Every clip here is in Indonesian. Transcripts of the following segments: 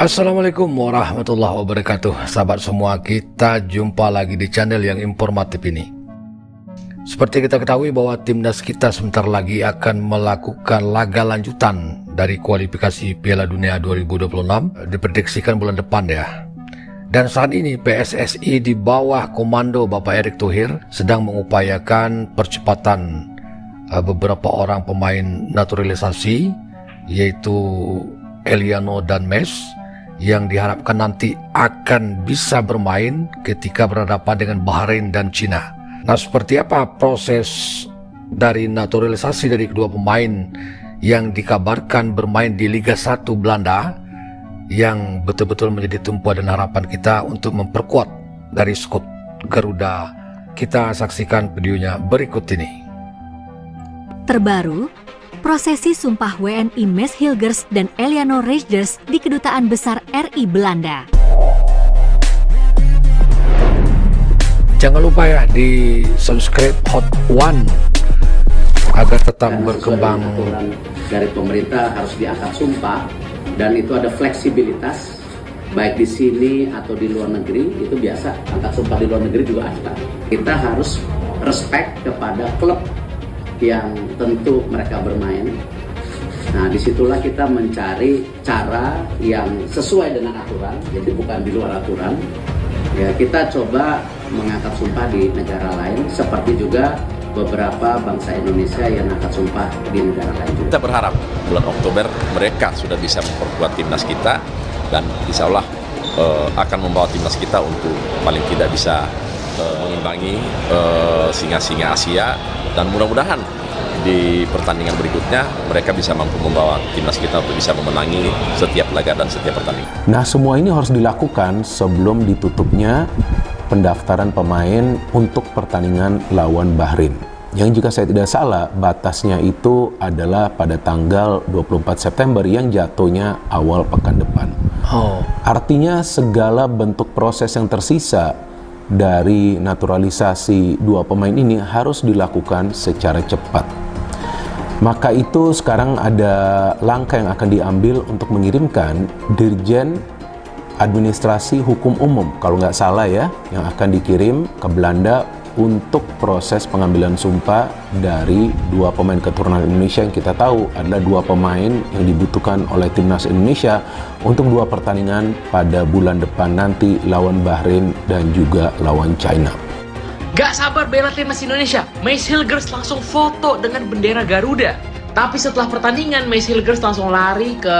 Assalamualaikum warahmatullahi wabarakatuh. Sahabat semua, kita jumpa lagi di channel yang informatif ini. Seperti kita ketahui bahwa timnas kita sebentar lagi akan melakukan laga lanjutan dari kualifikasi Piala Dunia 2026, diprediksikan bulan depan ya. Dan saat ini PSSI di bawah komando Bapak Erick Thohir sedang mengupayakan percepatan beberapa orang pemain naturalisasi, yaitu Eliano dan Mes, yang diharapkan nanti akan bisa bermain ketika berhadapan dengan Bahrain dan Cina. Nah, seperti apa proses dari naturalisasi dari kedua pemain yang dikabarkan bermain di Liga 1 Belanda, yang betul-betul menjadi tumpuan dan harapan kita untuk memperkuat dari skuad Garuda? Kita saksikan videonya berikut ini. Terbaru, prosesi sumpah WNI Mes Hilgers dan Eliano Reigers di Kedutaan Besar RI Belanda. Jangan lupa ya di subscribe Hot One agar tetap berkembang. Dari pemerintah harus diangkat sumpah, dan itu ada fleksibilitas baik di sini atau di luar negeri. Itu biasa, angkat sumpah di luar negeri juga ada. Kita harus respect kepada klub yang tentu mereka bermain. Nah, disitulah kita mencari cara yang sesuai dengan aturan, jadi bukan di luar aturan. Ya, kita coba mengangkat sumpah di negara lain, seperti juga beberapa bangsa Indonesia yang angkat sumpah di negara lain juga. Kita berharap bulan Oktober mereka sudah bisa memperkuat timnas kita, dan insya Allah akan membawa timnas kita untuk paling tidak bisa mengimbangi singa-singa Asia, dan mudah-mudahan di pertandingan berikutnya mereka bisa mampu membawa timnas kita untuk bisa memenangi setiap laga dan setiap pertandingan. Nah, semua ini harus dilakukan sebelum ditutupnya pendaftaran pemain untuk pertandingan lawan Bahrain. Yang jika saya tidak salah, batasnya itu adalah pada tanggal 24 September yang jatuhnya awal pekan depan. Artinya segala bentuk proses yang tersisa dari naturalisasi dua pemain ini harus dilakukan secara cepat. Maka itu sekarang ada langkah yang akan diambil untuk mengirimkan Dirjen Administrasi Hukum Umum, kalau nggak salah ya, yang akan dikirim ke Belanda untuk proses pengambilan sumpah dari dua pemain keturunan Indonesia yang kita tahu adalah dua pemain yang dibutuhkan oleh timnas Indonesia untuk dua pertandingan pada bulan depan nanti lawan Bahrain dan juga lawan China. Gak sabar bela timnas Indonesia, Mes Hilgers langsung foto dengan bendera Garuda. Tapi setelah pertandingan, Mes Hilgers langsung lari ke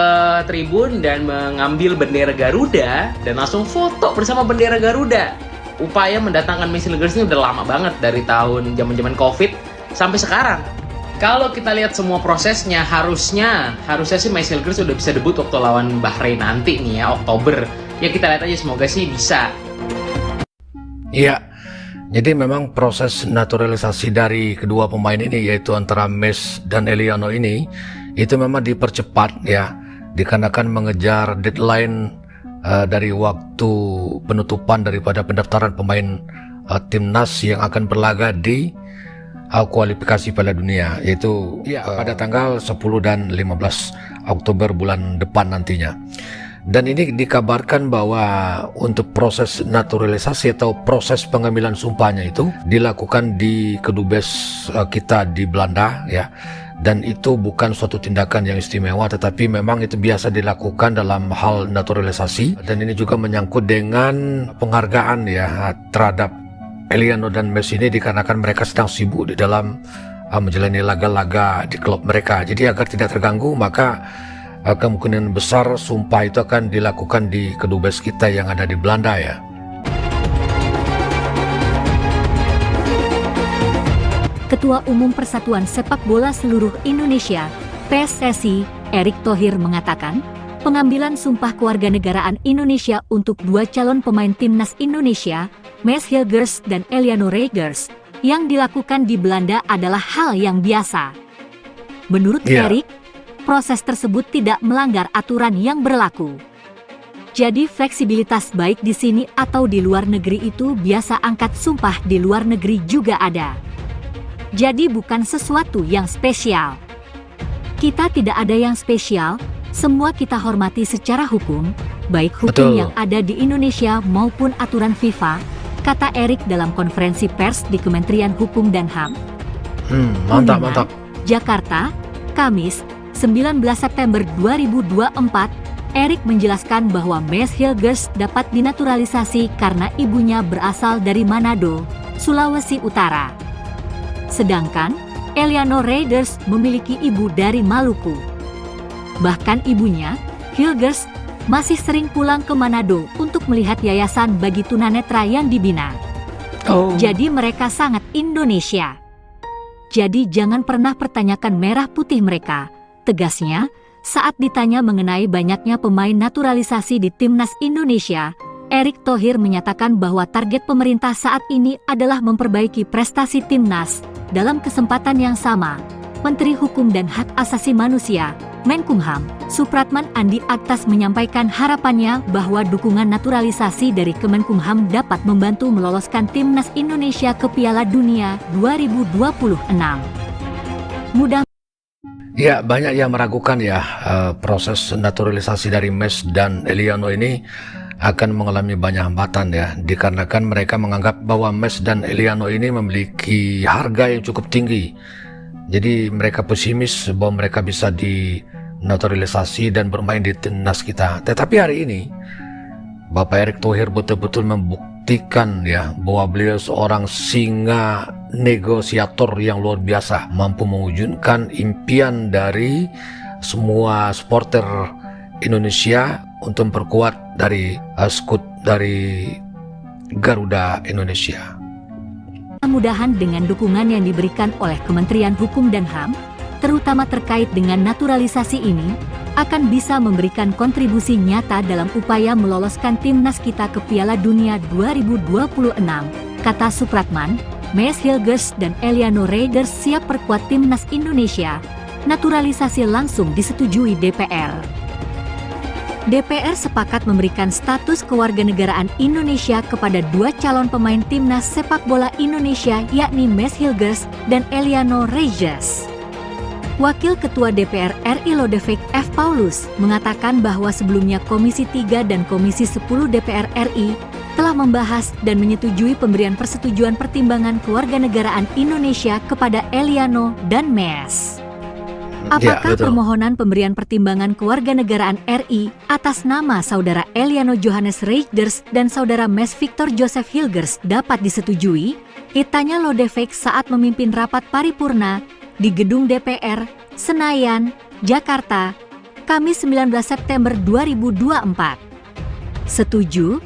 tribun dan mengambil bendera Garuda dan langsung foto bersama bendera Garuda. Upaya mendatangkan Mes Hilgers ini udah lama banget, dari tahun zaman-zaman Covid sampai sekarang. Kalau kita lihat semua prosesnya, harusnya sih Mes Hilgers udah bisa debut waktu lawan Bahrain nanti nih ya, Oktober. Ya kita lihat aja, semoga sih bisa. Iya. Jadi memang proses naturalisasi dari kedua pemain ini, yaitu antara Mes dan Eliano ini, itu memang dipercepat ya, dikarenakan mengejar deadline dari waktu penutupan daripada pendaftaran pemain timnas yang akan berlaga di kualifikasi Piala Dunia, yaitu pada tanggal 10 dan 15 Oktober bulan depan nantinya. Dan ini dikabarkan bahwa untuk proses naturalisasi atau proses pengambilan sumpahnya itu dilakukan di kedubes kita di Belanda ya. Dan itu bukan suatu tindakan yang istimewa, tetapi memang itu biasa dilakukan dalam hal naturalisasi. Dan ini juga menyangkut dengan penghargaan ya terhadap Eliano dan Mes ini, dikarenakan mereka sedang sibuk di dalam menjalani laga-laga di klub mereka. Jadi agar tidak terganggu, maka kemungkinan besar sumpah itu akan dilakukan di kedubes kita yang ada di Belanda ya. Ketua Umum Persatuan Sepak Bola Seluruh Indonesia, PSSI, Erick Thohir mengatakan, pengambilan sumpah kewarganegaraan Indonesia untuk dua calon pemain timnas Indonesia, Mes Hilgers dan Eliano Reigers, yang dilakukan di Belanda adalah hal yang biasa. Menurut Erick, proses tersebut tidak melanggar aturan yang berlaku. Jadi fleksibilitas baik di sini atau di luar negeri itu biasa angkat sumpah di luar negeri juga ada. Jadi bukan sesuatu yang spesial. Kita tidak ada yang spesial, semua kita hormati secara hukum, baik hukum Betul. yang ada di Indonesia maupun aturan FIFA, kata Erik dalam konferensi pers di Kementerian Hukum dan HAM. Mantap, Kuningan, mantap. Jakarta, Kamis, 19 September 2024, Erik menjelaskan bahwa Mes Hilgers dapat dinaturalisasi karena ibunya berasal dari Manado, Sulawesi Utara. Sedangkan, Eliano Reiders memiliki ibu dari Maluku. Bahkan ibunya, Hilgers, masih sering pulang ke Manado untuk melihat yayasan bagi tunanetra yang dibina. Jadi mereka sangat Indonesia. Jadi jangan pernah pertanyakan merah putih mereka, tegasnya, saat ditanya mengenai banyaknya pemain naturalisasi di Timnas Indonesia. Erick Thohir menyatakan bahwa target pemerintah saat ini adalah memperbaiki prestasi Timnas. Dalam kesempatan yang sama, Menteri Hukum dan Hak Asasi Manusia, Menkumham, Supratman Andi Aktas menyampaikan harapannya bahwa dukungan naturalisasi dari Kemenkumham dapat membantu meloloskan Timnas Indonesia ke Piala Dunia 2026. Mudah. Ya, banyak yang meragukan ya proses naturalisasi dari Mes dan Eliano ini akan mengalami banyak hambatan ya, dikarenakan mereka menganggap bahwa Mes dan Eliano ini memiliki harga yang cukup tinggi. Jadi mereka pesimis bahwa mereka bisa dinaturalisasi dan bermain di timnas kita. Tetapi hari ini Bapak Erick Thohir betul-betul membuktikan ya bahwa beliau seorang singa negosiator yang luar biasa, mampu mewujudkan impian dari semua supporter Indonesia untuk memperkuat dari skuad dari Garuda Indonesia. Mudah-mudahan dengan dukungan yang diberikan oleh Kementerian Hukum dan HAM, terutama terkait dengan naturalisasi ini, akan bisa memberikan kontribusi nyata dalam upaya meloloskan timnas kita ke Piala Dunia 2026, kata Supratman. Mes Hilgers dan Eliano Reiders siap perkuat timnas Indonesia. Naturalisasi langsung disetujui DPR. DPR sepakat memberikan status kewarganegaraan Indonesia kepada dua calon pemain timnas sepak bola Indonesia, yakni Mes Hilgers dan Eliano Reiders. Wakil Ketua DPR RI Lodewijk F. Paulus mengatakan bahwa sebelumnya Komisi 3 dan Komisi 10 DPR RI telah membahas dan menyetujui pemberian persetujuan pertimbangan kewarganegaraan Indonesia kepada Eliano dan Mes. Apakah permohonan pemberian pertimbangan kewarganegaraan RI atas nama saudara Eliano Johannes Reiders dan saudara Mes Victor Joseph Hilgers dapat disetujui? Tanya Lodewijk saat memimpin rapat paripurna di Gedung DPR, Senayan, Jakarta, Kamis 19 September 2024. Setuju?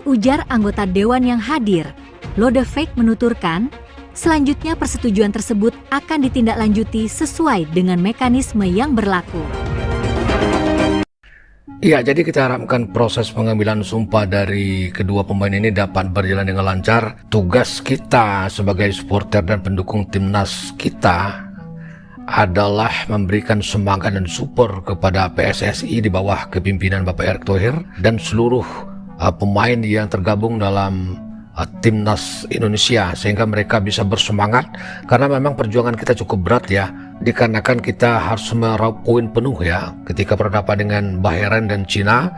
Ujar anggota Dewan yang hadir. Lodewijk menuturkan, selanjutnya persetujuan tersebut akan ditindaklanjuti sesuai dengan mekanisme yang berlaku. Ya, jadi kita harapkan proses pengambilan sumpah dari kedua pemain ini dapat berjalan dengan lancar. Tugas kita sebagai supporter dan pendukung timnas kita adalah memberikan semangat dan support kepada PSSI di bawah kepimpinan Bapak Erick Thohir dan seluruh pemain yang tergabung dalam timnas Indonesia, sehingga mereka bisa bersemangat, karena memang perjuangan kita cukup berat ya, dikarenakan kita harus meraup poin penuh ya ketika berhadapan dengan Bahrain dan Cina,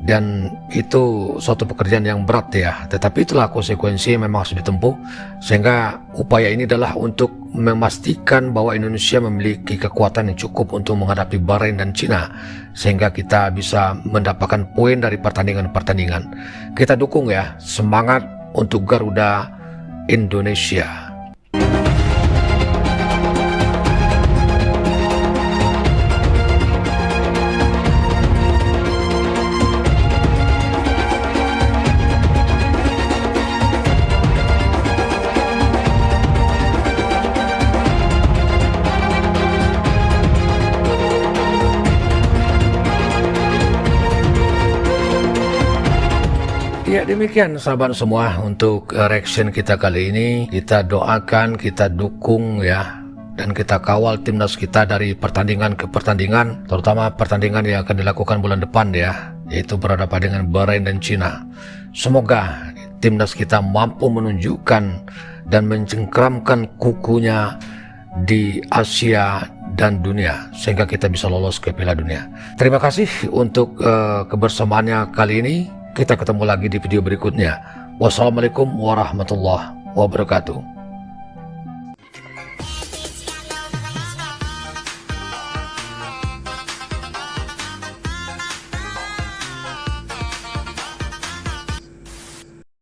dan itu suatu pekerjaan yang berat ya, tetapi itulah konsekuensi yang memang harus ditempuh, sehingga upaya ini adalah untuk memastikan bahwa Indonesia memiliki kekuatan yang cukup untuk menghadapi Bahrain dan Cina, sehingga kita bisa mendapatkan poin dari pertandingan-pertandingan. Kita dukung ya, semangat untuk Garuda Indonesia. Ya, demikian sahabat semua untuk reaction kita kali ini. Kita doakan, kita dukung ya, dan kita kawal timnas kita dari pertandingan ke pertandingan, terutama pertandingan yang akan dilakukan bulan depan ya, yaitu berhadapan dengan Bahrain dan Cina. Semoga timnas kita mampu menunjukkan dan mencengkramkan kukunya di Asia dan dunia sehingga kita bisa lolos ke Piala Dunia. Terima kasih untuk kebersamaannya kali ini. Kita ketemu lagi di video berikutnya. Wassalamualaikum warahmatullahi wabarakatuh.